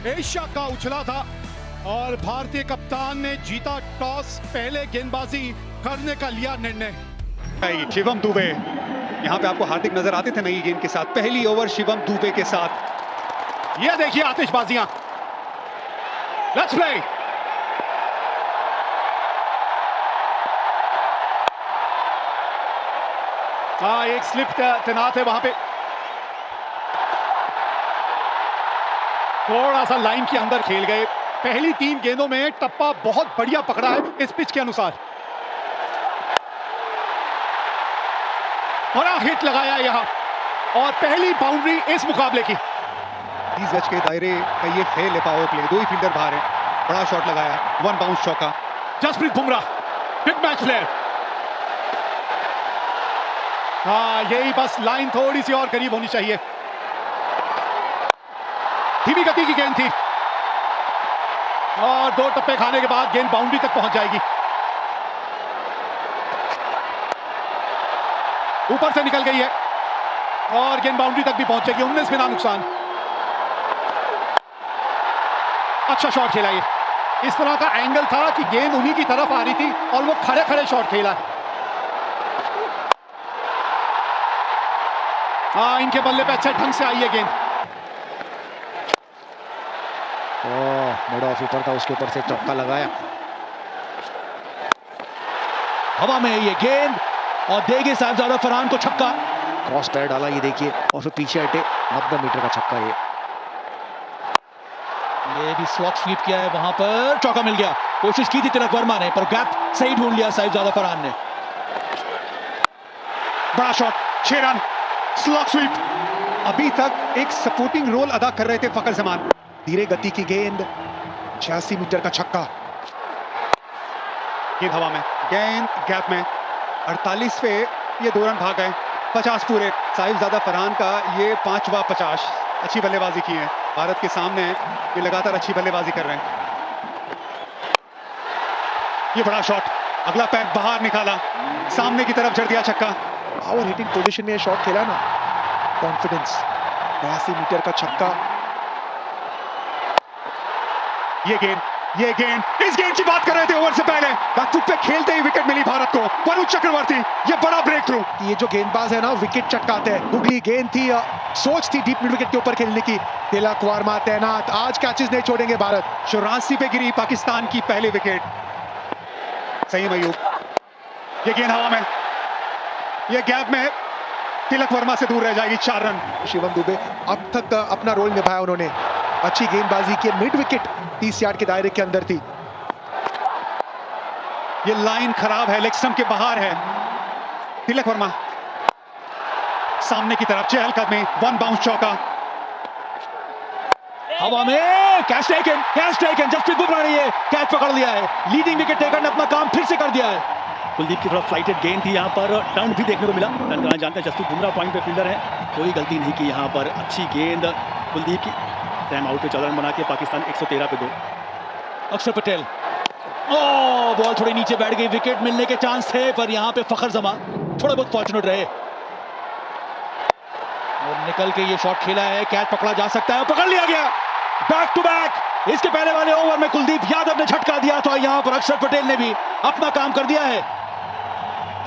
Asia का उछला था और भारतीय कप्तान ने जीता टॉस। पहले गेंदबाजी करने का लिया निर्णय। शिवम दुबे यहाँ पे आपको हार्दिक नजर आते थे नई गेंद के साथ। पहली ओवर शिवम दुबे के साथ। यह देखिए आतिशबाजियां। Let's play. एक स्लिप तैनात है वहां पे। थोड़ा सा लाइन के अंदर खेल गए। पहली 3 गेंदों में टप्पा बहुत बढ़िया पकड़ा है इस पिच के अनुसार। बड़ा हिट लगाया यहां और पहली बाउंड्री इस मुकाबले की। 30 गज के दायरे का ये फेल है पावर प्ले। 2 ही फील्डर बाहर है। बड़ा शॉट लगाया, 1 बाउंस चौका। Jasprit Bumrah big match player. यही बस लाइन थोड़ी सी और करीब होनी चाहिए। धीमी गति की गेंद थी और 2 टप्पे खाने के बाद गेंद बाउंड्री तक पहुंच जाएगी। ऊपर से निकल गई है और गेंद बाउंड्री तक भी पहुंचेगी। 19 बिना नुकसान। अच्छा शॉट खेला ये। इस तरह का एंगल था कि गेंद उन्हीं की तरफ आ रही थी और वो खड़े खड़े शॉट खेला। इनके बल्ले पे अच्छा ढंग से आई है गेंद। मिड ऑफ ऊपर था, उसके ऊपर से चौका लगाया। हवा में ये गेंद और देंगे साहिबजादा फरहान को छक्का। क्रॉस पैर डाला ये देखिए और फिर पीछे हटे। 90 मीटर का छक्का ये भी स्लॉक स्वीप किया है। वहां पर चौका मिल गया। कोशिश की थी तिलक वर्मा ने पर गैप सही ढूंढ लिया साहिबजादा फरहान ने। बड़ा शॉट, 6 रन, स्लॉक स्वीप। अभी तक एक सपोर्टिंग रोल अदा कर रहे थे फखर जमान। धीरे गति की गेंद, 86 मीटर का छक्का। गेंद हवा में, गेंद गैप में। 48 पे ये 2 रन भाग गए। 50 पूरे। साहिबजादा फरहान का ये 5वां 50। अच्छी बल्लेबाजी की है भारत के सामने। ये लगातार अच्छी बल्लेबाजी कर रहे हैं। ये बड़ा शॉट, अगला पैर बाहर निकाला, सामने की तरफ जड़ दिया छक्का। पावर हिटिंग पोजीशन में शॉट खेला ना, कॉन्फिडेंस। 82 मीटर का छक्का। ये गेंद, इस गेंद की बात कर रहे थे ओवर से पहले। बैकफुट पे खेलते ही विकेट मिली भारत को। वरुण चक्रवर्ती, ये बड़ा ब्रेक थ्रू। ये जो गेंदबाज है ना विकेट चटकाते हैं। गुगली गेंद थी, सोच थी डीप मिड विकेट के ऊपर खेलने की। तिलक वर्मा तैनात। आज कैचेस नहीं छोड़ेंगे भारत। 84 पे गिरी पाकिस्तान की पहली विकेट। सही मयूब, ये गेंद हवा में, ये गैप में तिलक वर्मा से दूर रह जाएगी। 4 रन। शिवम दुबे अब तक अपना रोल निभाया उन्होंने। अच्छी गेंदबाजी की। मिड विकेट 30 यार्ड के दायरे के अंदर थी। ये लाइन खराब है, लेग स्टंप के बाहर है। तिलक वर्मा सामने की तरफ, चहलकदमी, 1 बाउंस चौका। हवा में कैच टेकन। जसप्रीत बुमराह ने ये कैच पकड़ लिया है। लीडिंग विकेट टेकर ने अपना काम फिर से कर दिया है। कुलदीप की तरफ फ्लाइटेड गेंद थी, यहाँ पर टर्न भी देखने को मिला। टर्न कराना जानते हैं जसप्रीत बुमराह पॉइंट पे फील्डर है। कोई गलती नहीं की यहाँ पर। अच्छी गेंद कुलदीप की। टाइम आउट पे 14 रन बना के पाकिस्तान 113 पे 2। अक्षर पटेल, बॉल थोड़ी नीचे बैठ गई। विकेट मिलने के चांस थे पर यहाँ पे फखर जमान थोड़ा बहुत फॉर्चुनेट रहे और निकल के ये शॉट खेला है। कैच पकड़ा जा सकता है, पकड़ लिया गया। Back to back. इसके पहले वाले ओवर में कुलदीप यादव ने झटका दिया था। यहाँ पर अक्षर पटेल ने भी अपना काम कर दिया है।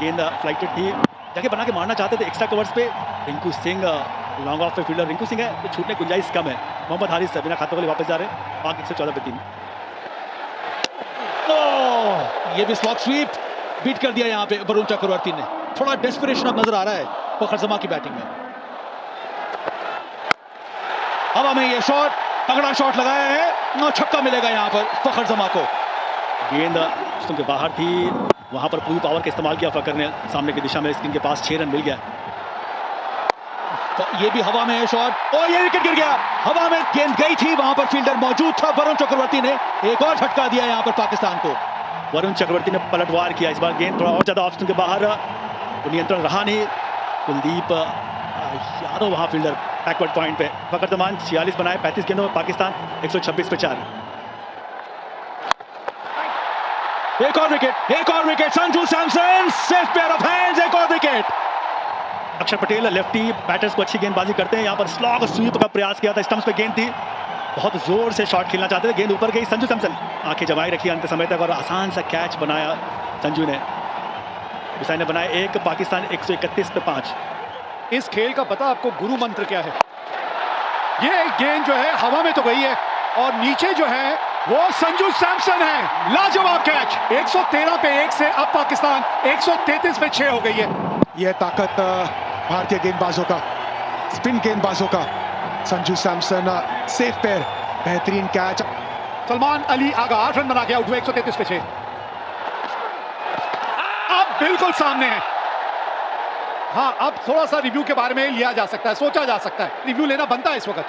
गेंद फ्लाइटेड थी, जगह बना के मारना चाहते थे एक्स्ट्रा कवर्स पे। रिंकू सिंह लॉन्ग ऑफ पे फील्डर रिंकू सिंह है, तो छूटने की गुंजाइश कम है। मोहम्मद हारिस बिना खाते वाले वापस जा रहे हैं। पाक 114 पे 3। ये भी स्लॉक स्वीप बीट कर दिया यहाँ पे वरुण चक्रवर्ती ने। थोड़ा डेस्परेशन अब नजर आ रहा है फखर जमा की बैटिंग में। हवा में ये शॉट, तगड़ा शॉट लगाया है। छक्का मिलेगा यहाँ पर फखर जमा को। गेंद स्टंप के बाहर थी, वहां पर पूरी पावर का इस्तेमाल किया फखर ने। सामने की दिशा में स्क्रीन के पास 6 रन मिल गया। तो ये भी हवा में है शॉट और ये विकेट गिर गया। हवा में गेंद गई थी, वहां पर फील्डर मौजूद था। वरुण चक्रवर्ती ने एक और झटका दिया यहाँ पर पाकिस्तान को। वरुण चक्रवर्ती ने पलटवार किया। इस बार गेंद थोड़ा और ज्यादा ऑफ स्टंप के बाहर, नियंत्रण रहा नहीं। कुलदीप यादव वहां फील्डर बैकवर्ड पॉइंट पे। फखर जमान 46 बनाए 35 गेंदों में। पाकिस्तान 126 पे 4। एक और wicket. Sanju Samson safe pair of hands. एक और विकेट। अक्षर पटेल लेफ्टी बैटर्स को अच्छी गेंदबाजी करते हैं। यहाँ पर स्लॉग और स्वीप का प्रयास किया था। स्टंप्स पे गेंद थी, बहुत जोर से शॉट खेलना चाहते थे, गेंद ऊपर गई, संजू सैमसन आंखें जमाए रखी अंत समय तक और आसान सा कैच बनाया संजू ने। हुसैन ने बनाया एक, पाकिस्तान 131 पे 5। इस खेल का पता आपको गुरु मंत्र क्या है? ये गेंद जो है हवा में तो गई है और नीचे जो है वो संजू सैमसन है। लाजवाब कैच। 113 पे 1 से अब पाकिस्तान 133 पे 6 हो गई है। यह ताकत भारतीय गेंदबाजों का, स्पिन गेंदबाजों का। संजू सैमसन सेफ पैर, बेहतरीन कैच। सलमान अली आगा 8 रन बना के आउट हुए 133 पे 6। अब बिल्कुल सामने है। हाँ, अब थोड़ा सा रिव्यू के बारे में लिया जा सकता है, सोचा जा सकता है, रिव्यू लेना बनता है इस वक्त।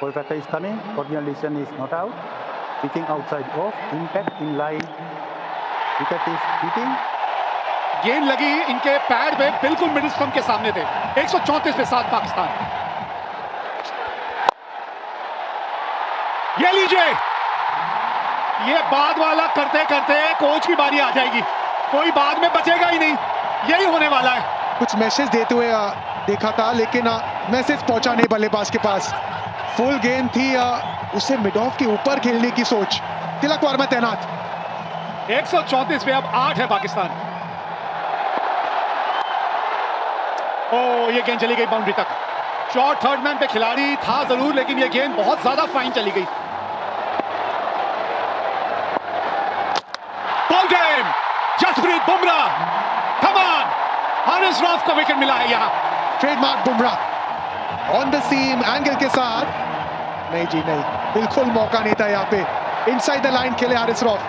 Kolkata is coming, original decision is not out, pitching outside off, impact in line, wicket is hitting. गेंद लगी इनके पैड पे, बिल्कुल मिडिल स्टंप के सामने थे। 134 पे 7 पाकिस्तान। ये लीजिए, ये बाद वाला करते करते कोच की बारी आ जाएगी, कोई बाद में बचेगा ही नहीं, यही होने वाला है। कुछ मैसेज देते हुए देखा था, लेकिन मैसेज पहुंचा नहीं बल्लेबाज के पास। फुल गेंद थी, उसे मिड ऑफ के ऊपर खेलने की सोच। तिलक वर्मा तैनात। 134 पे अब 8 है पाकिस्तान। ओ, ये गेंद चली गई बाउंड्री तक। शॉट थर्ड मैन पे खिलाड़ी था जरूर, लेकिन ये गेंद बहुत ज्यादा फाइन चली गई। बॉल गेम, जसप्रीत बुमराह, कमान, हारिस रऊफ को विकेट मिला है यहाँ। Trademark Bumrah on the seam angle के साथ। नहीं जी नहीं, बिल्कुल मौका नहीं था यहाँ पे। इनसाइड द लाइन खेले हारिस रऊफ।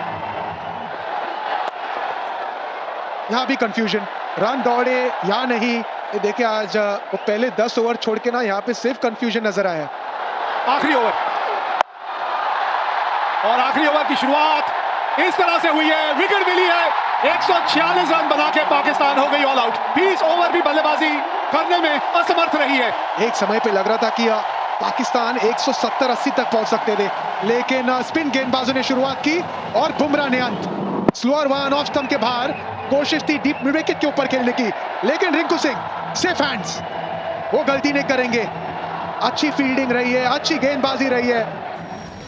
यहाँ भी कंफ्यूजन, रन दौड़े या नहीं। ये देखिए, आज वो पहले 10 ओवर छोड़ के ना यहाँ पे सिर्फ कंफ्यूजन नजर आया। आखिरी ओवर, और आखिरी ओवर की शुरुआत इस तरह से हुई है, विकेट मिली है। 146 रन बना के पाकिस्तान हो गई ऑल आउट। 20 ओवर भी बल्लेबाजी करने में असमर्थ रही है। एक समय पे लग रहा था कि पाकिस्तान 170-80 तक पहुंच सकते थे, लेकिन स्पिन गेंदबाजों ने शुरुआत की और बुमराह ने अंत। स्लोअर वन ऑफ स्टंप के बाहर, कोशिश थी डीप मिड विकेट के ऊपर खेलने की, लेकिन रिंकू सिंह सेफ हैंड्स, वो गलती नहीं करेंगे। अच्छी फील्डिंग रही है, अच्छी गेंदबाजी रही है।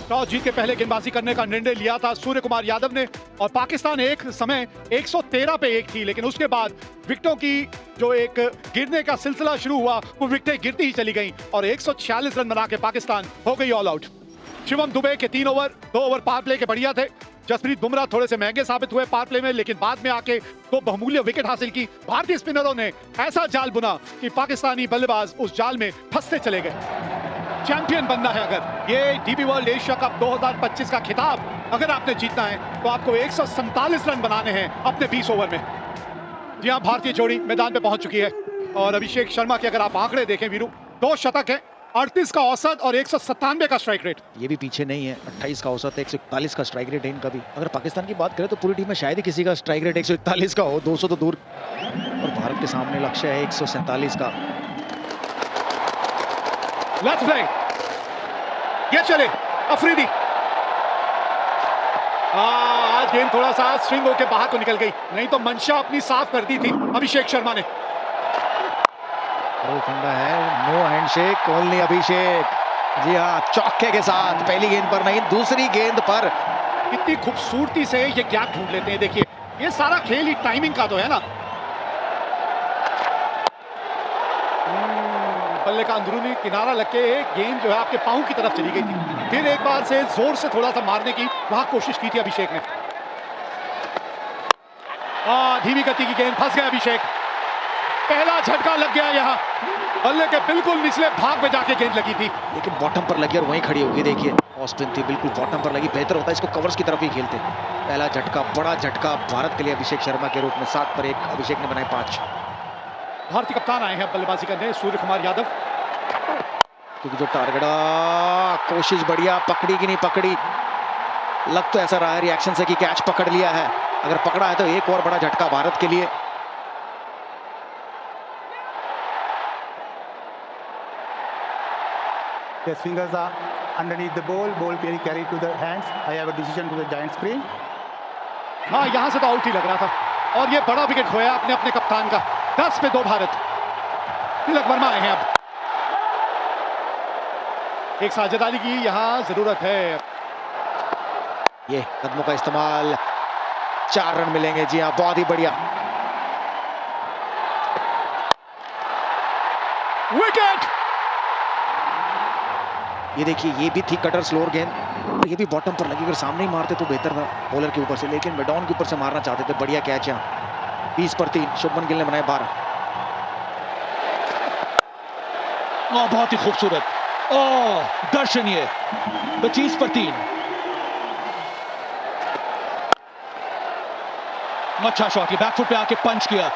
टॉस जीत के पहले गेंदबाजी करने का निर्णय लिया था सूर्य कुमार यादव ने, और पाकिस्तान एक समय 113 पे 1 थी, लेकिन उसके बाद विकेटों की जो एक गिरने का सिलसिला शुरू हुआ, वो विकेटें गिरती ही चली गईं और 146 रन बना के पाकिस्तान हो गई ऑल आउट। शिवम दुबे के 3 ओवर, 2 ओवर पावर प्ले के बढ़िया थे। जसप्रीत बुमराह थोड़े से महंगे साबित हुए पावर प्ले में, लेकिन बाद में आके 2 बहुमूल्य विकेट हासिल की। भारतीय स्पिनरों ने ऐसा जाल बुना कि पाकिस्तानी बल्लेबाज उस जाल में फंसते चले गए। चैंपियन बनना है अगर, ये डीपी वर्ल्ड एशिया कप 2025 का खिताब अगर आपने जीतना है, तो आपको 147 रन बनाने हैं अपने 20 ओवर में। जी हाँ, भारतीय जोड़ी मैदान पे पहुंच चुकी है और अभिषेक शर्मा के अगर आप आंकड़े देखें वीरू, 2 शतक है, 38 का औसत और 197 का स्ट्राइक रेट। ये भी पीछे नहीं है, 28 का औसत है, 141 का स्ट्राइक रेट है इनका भी। अगर पाकिस्तान की बात करें तो पूरी टीम में शायद ही किसी का स्ट्राइक रेट 141 का हो, 200 तो दूर। और भारत के सामने लक्ष्य है 147 का। लेट्स प्ले, ये चले अफरीदी। आज गेंद थोड़ा सा स्विंग होकर बाहर को निकल गई, नहीं तो मंशा अपनी साफ कर दी थी अभिषेक शर्मा ने। ठंडा है, नो हैंडशेक, ओनली अभिषेक। जी हाँ, चौके के साथ, पहली गेंद पर नहीं, दूसरी गेंद पर। कितनी खूबसूरती से ये गैप ढूंढ लेते हैं। देखिए, ये सारा खेल ही टाइमिंग का तो है ना। बल्ले का अंदरूनी किनारा लग के गेंद जो है आपके पांव की तरफ चली गई थी, फिर एक बार से जोर से थोड़ा सा मारने की वहां कोशिश की थी अभिषेक ने। धीमी गति की गेंद, फंस गया अभिषेक। पहला झटका लग गया यहाँ, बल्ले के बिल्कुल निचले भाग में जाके गेंद लगी थी, लेकिन बॉटम पर लगी और वहीं खड़ी होगी। देखिए, ऑस्पिन थी, बिल्कुल बॉटम पर लगी। बेहतर होता है इसको कवर्स की तरफ ही खेलते। पहला झटका, बड़ा झटका भारत के लिए अभिषेक शर्मा के रूप में। 7 पर 1 अभिषेक ने बनाए 5। भारतीय कप्तान आए हैं बल्लेबाजी करने, सूर्य कुमार यादव। क्योंकि जो टारगेट, कोशिश बढ़िया, पकड़ी कि नहीं पकड़ी, लग तो ऐसा रहा है रिएक्शन से कि कैच पकड़ लिया है। अगर पकड़ा है तो एक और बड़ा झटका भारत के लिए। His fingers are underneath the ball being carried to the hands. I have a decision to the giant screen. हाँ, यहां से तो आउट ही लग रहा था और ये बड़ा विकेट खोया अपने अपने कप्तान का। 10 पे 2 भारत। तिलक वर्मा आए हैं अब। एक साझेदारी की यहाँ जरूरत है। ये कदमों का इस्तेमाल, 4 रन मिलेंगे। जी हाँ, बहुत ही बढ़िया। विकेट। ये देखिए, ये भी थी कटर स्लोअर गेंद, और ये भी बॉटम पर लगी। अगर सामने ही मारते तो बेहतर था बॉलर के ऊपर से, लेकिन मिडॉन के ऊपर से मारना चाहते थे। बढ़िया कैच यहाँ। 20 पर 3 शुभमन गिल ने बनाए 12। बहुत ही खूबसूरत, दर्शनीय। 25 पर 3। अच्छा शॉट, ये बैकफुट पे आके पंच किया,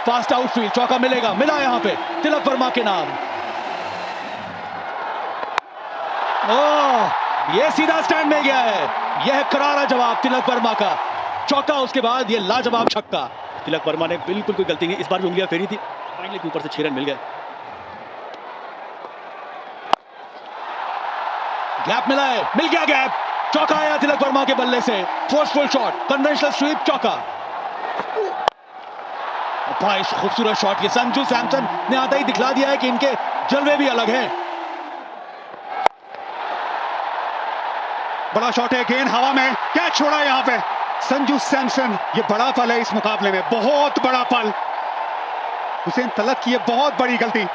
फास्ट आउटफील्ड, चौका मिलेगा, मिला यहां पे तिलक वर्मा के नाम। ये सीधा स्टैंड में गया है। यह करारा जवाब तिलक वर्मा का, चौका, उसके बाद ये लाजवाब छक्का। तिलक वर्मा ने बिल्कुल कोई गलती नहीं, इस बार भी उंगलियां फेरी थी, फाइनली के ऊपर से 6 रन मिल गए। गैप मिला है, मिल गया गैप, चौका आया तिलक वर्मा के बल्ले से। फोर्सफुल शॉट, कन्वेंशनल स्वीप, चौका। भाई खूबसूरत शॉट। ये संजू सैमसन ने आते ही दिखला दिया है कि इनके जलवे भी अलग हैं। बड़ा शॉट है, गेंद हवा में, कैच छोड़ा यहाँ पे संजू सैमसन। ये बड़ा पल है इस मुकाबले में, बहुत बड़ा पल। हुसैन तलत की ये बहुत बड़ी गलती।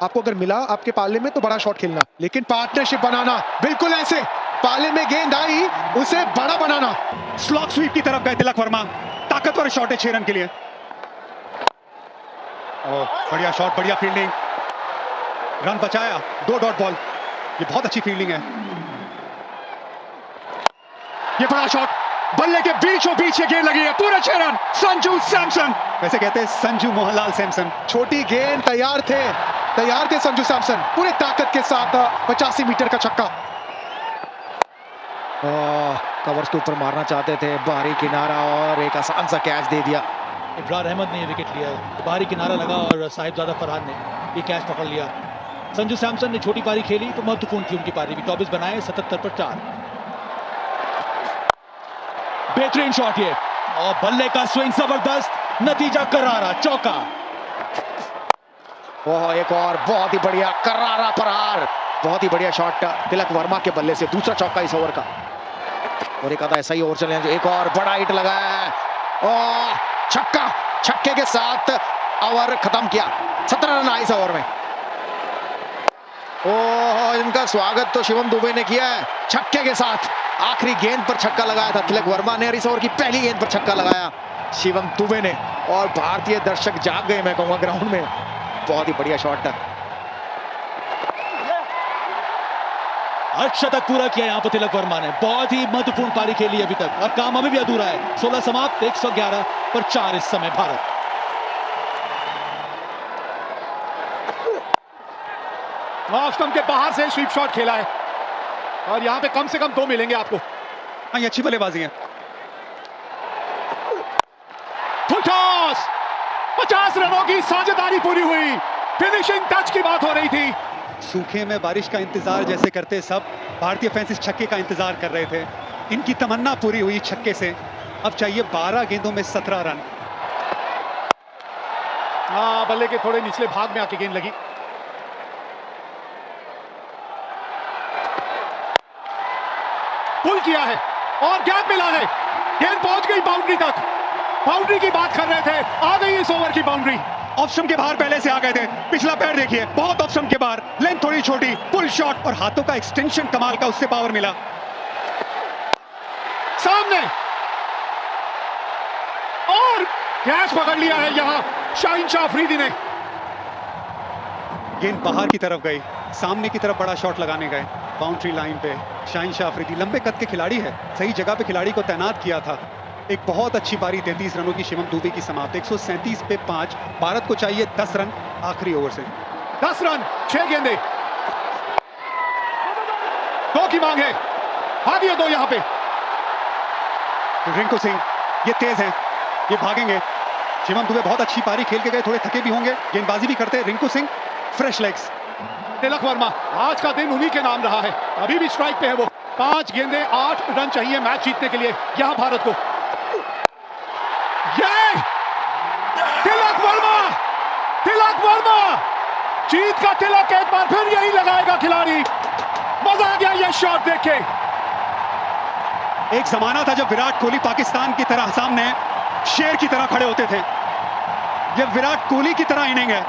आपको अगर मिला आपके पाले में तो बड़ा शॉट खेलना, लेकिन पार्टनरशिप बनाना, बिल्कुल ऐसे पाले में गेंद आई उसे बड़ा बनाना। स्लॉग स्वीप की तरफ गए तिलक वर्मा, ताकतवर शॉट है 6 रन के लिए। बढ़िया शॉट, बढ़िया फील्डिंग, रन बचाया। 2 डॉट बॉल, ये बहुत अच्छी फील्डिंग है। ये बड़ा शॉट, बल्ले के बीचों बीच ये गेंद लगी है, पूरे 6 रन। संजू सैमसन, वैसे कहते हैं संजू मोहनलाल सैमसन। छोटी गेंद, तैयार थे संजू सैमसन, पूरे ताकत के साथ 85 मीटर का छक्का। कवर्स के ऊपर मारना चाहते थे, बाहरी किनारा, और एक आसान सा कैच दे दिया। इब्रार अहमद ने विकेट लिया, बाहरी किनारा लगा और साहिबजादा फरहान ने ये कैच पकड़ लिया। संजू सैमसन ने छोटी पारी खेली तो महत्वपूर्ण थी उनकी पारी भी। 24 बनाए, 77 पर 4। बेहतरीन शॉट ये, और बल्ले का स्विंग जबरदस्त, नतीजा करारा, चौका। ओह, एक और बहुत ही बढ़िया करारा प्रहार, बहुत ही बढ़िया शॉट तिलक वर्मा के बल्ले से। दूसरा चौका इस ओवर का, और एक आधा ऐसा ही ओवर चले। एक और बड़ा हिट लगाया है, और छक्का, छक्के के साथ ओवर खत्म किया। 17 रन आए इस ओवर में। ओह, इनका स्वागत तो शिवम दुबे ने किया है छक्के के साथ। आखिरी गेंद पर छक्का लगाया था तिलक वर्मा ने, और इस ओवर की पहली गेंद पर छक्का लगाया शिवम दुबे ने, और भारतीय दर्शक जाग गए, मैं कहूंगा, ग्राउंड में। बहुत ही बढ़िया शॉट था। अर्धशतक पूरा किया यहां पर तिलक वर्मा ने। बहुत ही महत्वपूर्ण पारी खेली अभी तक, और काम अभी भी अधूरा है। 16 समाप्त, 111 पर 4 इस समय भारत। ऑफ स्टंप के बाहर से स्वीप शॉट खेला है, और यहां पे कम से कम 2 मिलेंगे आपको। हाँ, ये अच्छी बल्लेबाजी है। फुल टॉस, 50 रनों की साझेदारी पूरी हुई। फिनिशिंग टच की बात हो रही थी। सूखे में बारिश का इंतजार जैसे करते सब भारतीय फैंस इस छक्के का इंतजार कर रहे थे। इनकी तमन्ना पूरी हुई छक्के से। अब चाहिए 12 गेंदों में 17 रन। हाँ, बल्ले के थोड़े निचले भाग में आके गेंद लगी। पुल किया है और गैप मिला है, गेंद पहुंच गई बाउंड्री तक। बाउंड्री की बात कर रहे थे, आ गई इस ओवर की बाउंड्री। ऑप्शन के बाहर पहले से आ गए थे, पिछला पैर देखिए, बहुत ऑप्शन के बाहर, लेंथ थोड़ी छोटी, पुल शॉट, और हाथों का एक्सटेंशन कमाल का, उससे पावर मिला। सामने, और कैच पकड़ लिया है यहां शाहीन शाह अफरीदी ने। गेंद बाहर की तरफ गई, सामने की तरफ बड़ा शॉट लगाने गए बाउंड्री लाइन पे। शाहीन शाह अफरीदी लंबे कद के खिलाड़ी है, सही जगह पे खिलाड़ी को तैनात किया था। एक बहुत अच्छी पारी 33 रनों की शिवम दुबे की समाप्त। 137 पे 5। भारत को चाहिए 10 रन आखिरी ओवर से। 10 रन, 6 गेंदे, 2 की मांग है, भागिए 2 यहां पे। रिंकू सिंह ये तेज हैं, ये भागेंगे। शिवम दुबे बहुत अच्छी पारी खेल के गए, थोड़े थके भी होंगे, गेंदबाजी भी करते हैं। Rinku Singh fresh legs. तिलक वर्मा, आज का दिन उन्हीं के नाम रहा है, अभी भी स्ट्राइक पे है वो। 5 गेंदे, 8 रन चाहिए मैच जीतने के लिए यहां भारत को। ये तिलक वर्मा जीत का तिलक एक बार फिर यही लगाएगा खिलाड़ी। मजा आ गया ये शॉट देख के। एक जमाना था जब विराट कोहली पाकिस्तान की तरह सामने शेर की तरह खड़े होते थे। ये विराट कोहली की तरह इनिंग है,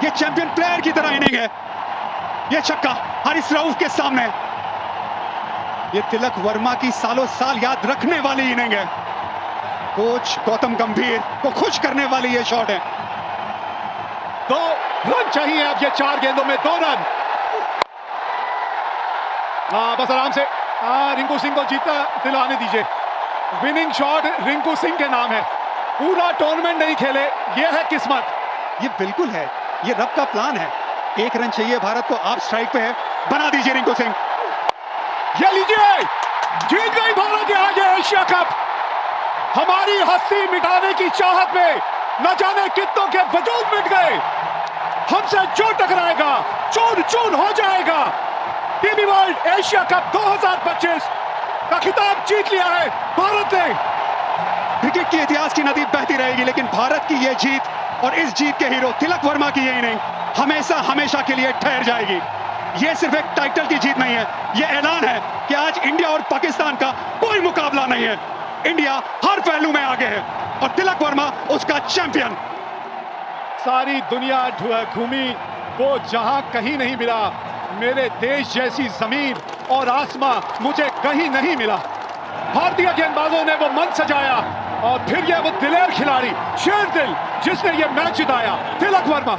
ये चैंपियन प्लेयर की तरह इनिंग है। ये छक्का हारिस रऊफ के सामने, ये तिलक वर्मा की सालों साल याद रखने वाली इनिंग है। कोच गौतम गंभीर को खुश करने वाली ये शॉट है। 2 रन चाहिए अब, ये 4 गेंदों में 2 रन। बस आराम से रिंकू सिंह को जीता दिलाने दीजिए। विनिंग शॉट रिंकू सिंह के नाम है। पूरा टूर्नामेंट नहीं खेले, ये है किस्मत। ये बिल्कुल है, ये रब का प्लान है। 1 रन चाहिए भारत को, आप स्ट्राइक पे है, बना दीजिए रिंकू सिंह। ये लीजिए, जीत गई भारत ये आज एशिया कप। हमारी हस्ती मिटाने की चाहत में न जाने कितनों के वजूद मिट गए। हमसे जो टकराएगा चूर चूर हो जाएगा। टीबी वर्ल्ड एशिया कप 2025 का खिताब जीत लिया है भारत ने। क्रिकेट के इतिहास की नदी बहती रहेगी, लेकिन भारत की यह जीत और इस जीत के हीरो तिलक वर्मा की ये इनिंग हमेशा हमेशा के लिए ठहर जाएगी। ये सिर्फ एक टाइटल की जीत नहीं है, ये ऐलान है कि आज इंडिया और पाकिस्तान का कोई मुकाबला नहीं है। इंडिया हर पहलू में आगे है और तिलक वर्मा उसका चैंपियन। सारी दुनिया घूमी, वो जहां कहीं नहीं मिला। मेरे देश जैसी जमीन और आसमां मुझे कहीं नहीं मिला। भारतीय गेंदबाजों ने वो मन सजाया और फिर ये वो दिलेर खिलाड़ी शेर दिल जिसने ये मैच जिताया, तिलक वर्मा।